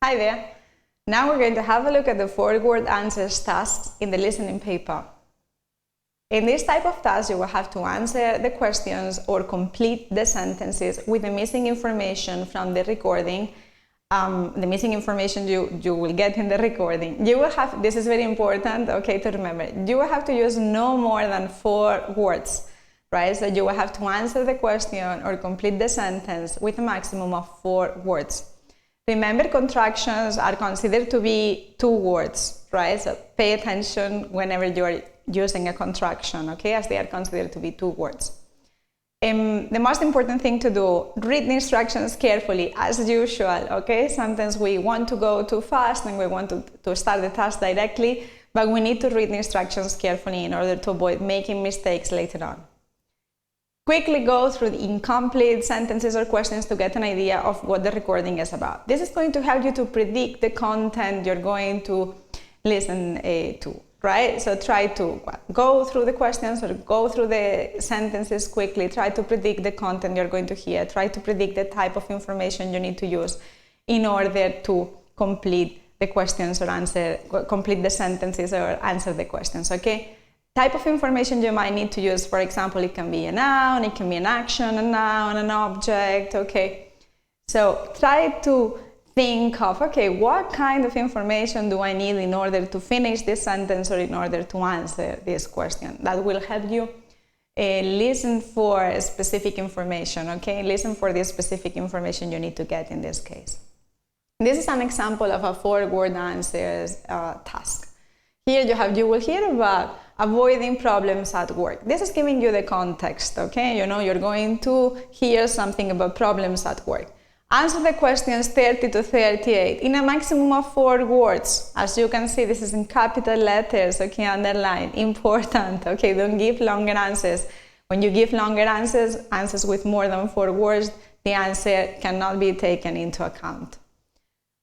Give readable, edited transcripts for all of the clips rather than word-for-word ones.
Hi there. Now we're going to have a look at the 4-word answers tasks in the listening paper. In this type of task, you will have to answer the questions or complete the sentences with the missing information from the recording. The missing information you will get in the recording. You will have, this is very important, okay, to remember. You will have to use no more than 4 words, right? So you will have to answer the question or complete the sentence with a maximum of 4 words. Remember, contractions are considered to be 2 words, right? So pay attention whenever you're using a contraction, okay, as they are considered to be 2 words. The most important thing to do, read the instructions carefully, as usual, okay? Sometimes we want to go too fast and we want to start the task directly, but we need to read the instructions carefully in order to avoid making mistakes later on. Quickly go through the incomplete sentences or questions to get an idea of what the recording is about. This is going to help you to predict the content you're going to listen to, right? So try to go through the questions or go through the sentences quickly. Try to predict the content you're going to hear. Try to predict the type of information you need to use in order to complete the questions or complete the sentences or answer the questions, okay? Type of information you might need to use, for example, it can be a noun, it can be an action, a noun, an object, okay? So try to think of, okay, what kind of information do I need in order to finish this sentence or in order to answer this question? That will help you listen for specific information, okay? Listen for the specific information you need to get in this case. This is an example of a 4-word answers task. Here you will hear about avoiding problems at work. This is giving you the context, okay? You know, you're going to hear something about problems at work. Answer the questions 30 to 38 in a maximum of 4 words. As you can see, this is in capital letters, okay, underline, important, okay? Don't give longer answers. When you give longer answers with more than 4 words, the answer cannot be taken into account.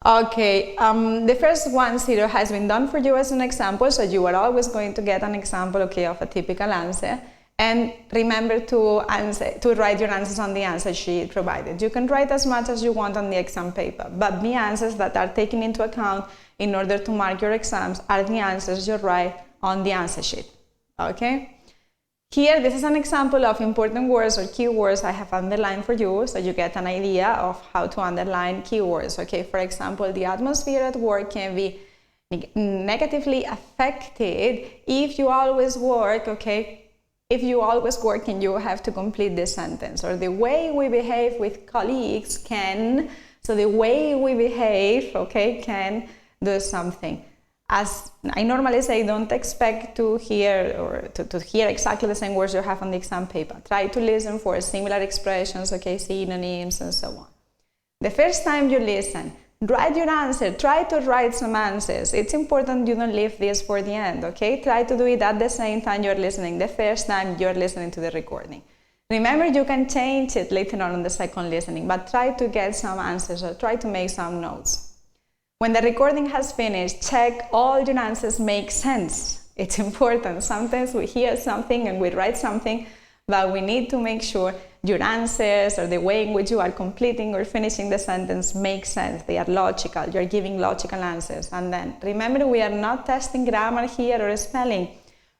Okay, the first 1-0 has been done for you as an example, so you are always going to get an example, okay, of a typical answer. And remember to write your answers on the answer sheet provided. You can write as much as you want on the exam paper, but the answers that are taken into account in order to mark your exams are the answers you write on the answer sheet, okay? Here, this is an example of important words or keywords I have underlined for you, so you get an idea of how to underline keywords, okay? For example, the atmosphere at work can be negatively affected if you always work, okay? If you always work and you have to complete this sentence, or the way we behave with colleagues can, so the way we behave, okay, can do something. As I normally say, don't expect to hear or to hear exactly the same words you have on the exam paper. Try to listen for similar expressions, okay, synonyms and so on. The first time you listen, write your answer. Try to write some answers. It's important you don't leave this for the end, okay? Try to do it at the same time you're listening, the first time you're listening to the recording. Remember, you can change it later on in the second listening, but try to get some answers or try to make some notes. When the recording has finished, check all your answers make sense. It's important. Sometimes we hear something and we write something, but we need to make sure your answers or the way in which you are completing or finishing the sentence make sense. They are logical. You're giving logical answers. And then remember, we are not testing grammar here or spelling.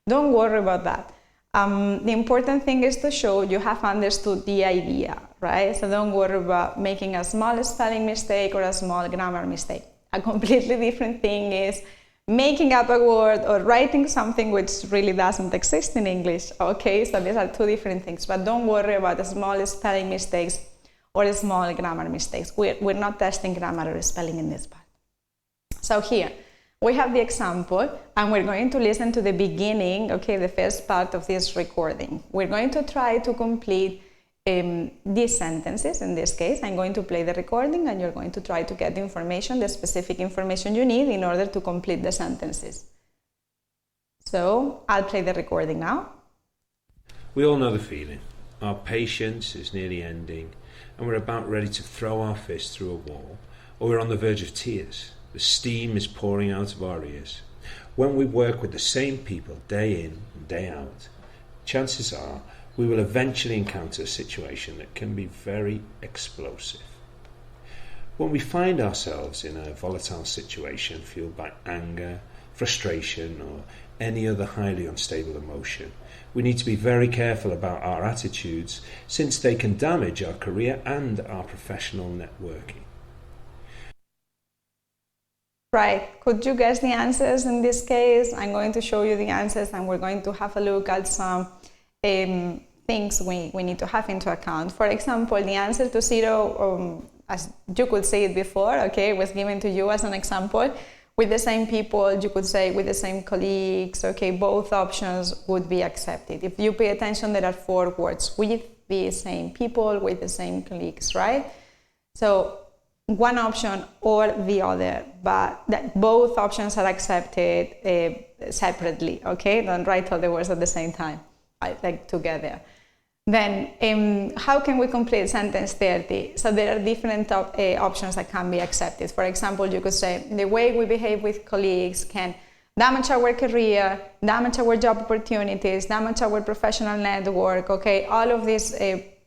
Don't worry about that. The important thing is to show you have understood the idea, right? So don't worry about making a small spelling mistake or a small grammar mistake. A completely different thing is making up a word or writing something which really doesn't exist in English, okay? So these are 2 different things, but don't worry about the small spelling mistakes or small grammar mistakes. We're not testing grammar or spelling in this part. So here, we have the example, and we're going to listen to the beginning, okay, the first part of this recording. We're going to try to complete these sentences. In this case, I'm going to play the recording and you're going to try to get the information, the specific information you need in order to complete the sentences. So I'll play the recording now. We all know the feeling. Our patience is nearly ending and we're about ready to throw our fist through a wall, or we're on the verge of tears. The steam is pouring out of our ears. When we work with the same people day in and day out, chances are we will eventually encounter a situation that can be very explosive. When we find ourselves in a volatile situation fueled by anger, frustration, or any other highly unstable emotion, we need to be very careful about our attitudes, since they can damage our career and our professional networking. Right, could you guess the answers in this case? I'm going to show you the answers, and we're going to have a look at some things we need to have into account. For example, the answer to 0, as you could say it before, okay, was given to you as an example. With the same people, you could say with the same colleagues, okay, both options would be accepted. If you pay attention, there are 4 words: with the same people, with the same colleagues, right? So one option or the other, but that both options are accepted separately, okay? Don't write all the words at the same time, like together. Then how can we complete sentence 30? So there are different options that can be accepted. For example, you could say the way we behave with colleagues can damage our career, damage our job opportunities, damage our professional network, okay? All of these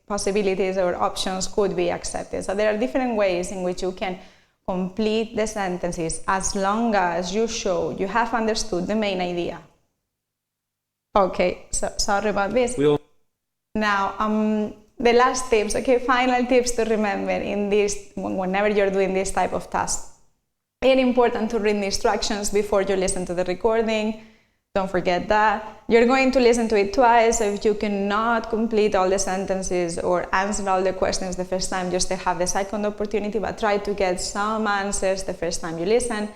possibilities or options could be accepted. So there are different ways in which you can complete the sentences as long as you show you have understood the main idea. Okay, so sorry about this. Now, the last tips, okay, final tips to remember in this, whenever you're doing this type of task. It's important to read the instructions before you listen to the recording. Don't forget that. You're going to listen to it twice. So if you cannot complete all the sentences or answer all the questions the first time, you still have the second opportunity, but try to get some answers the first time you listen.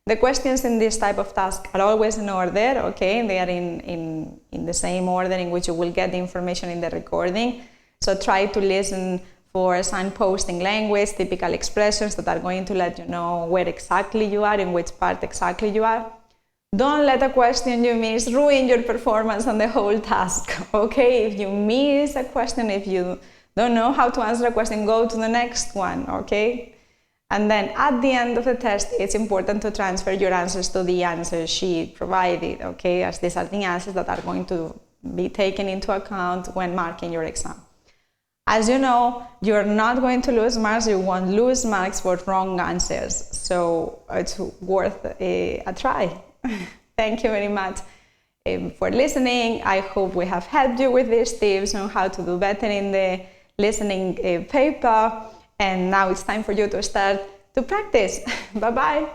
The questions in this type of task are always in order, okay? They are in the same order in which you will get the information in the recording. So try to listen for signposting language, typical expressions that are going to let you know where exactly you are, in which part exactly you are. Don't let a question you miss ruin your performance on the whole task, okay? If you miss a question, if you don't know how to answer a question, go to the next one, okay? And then at the end of the test, it's important to transfer your answers to the answer sheet provided, okay? As these are the answers that are going to be taken into account when marking your exam. As you know, you're not going to lose marks, you won't lose marks for wrong answers. So it's worth a try. Thank you very much for listening. I hope we have helped you with these tips on how to do better in the listening paper. And now it's time for you to start to practice. Bye-bye.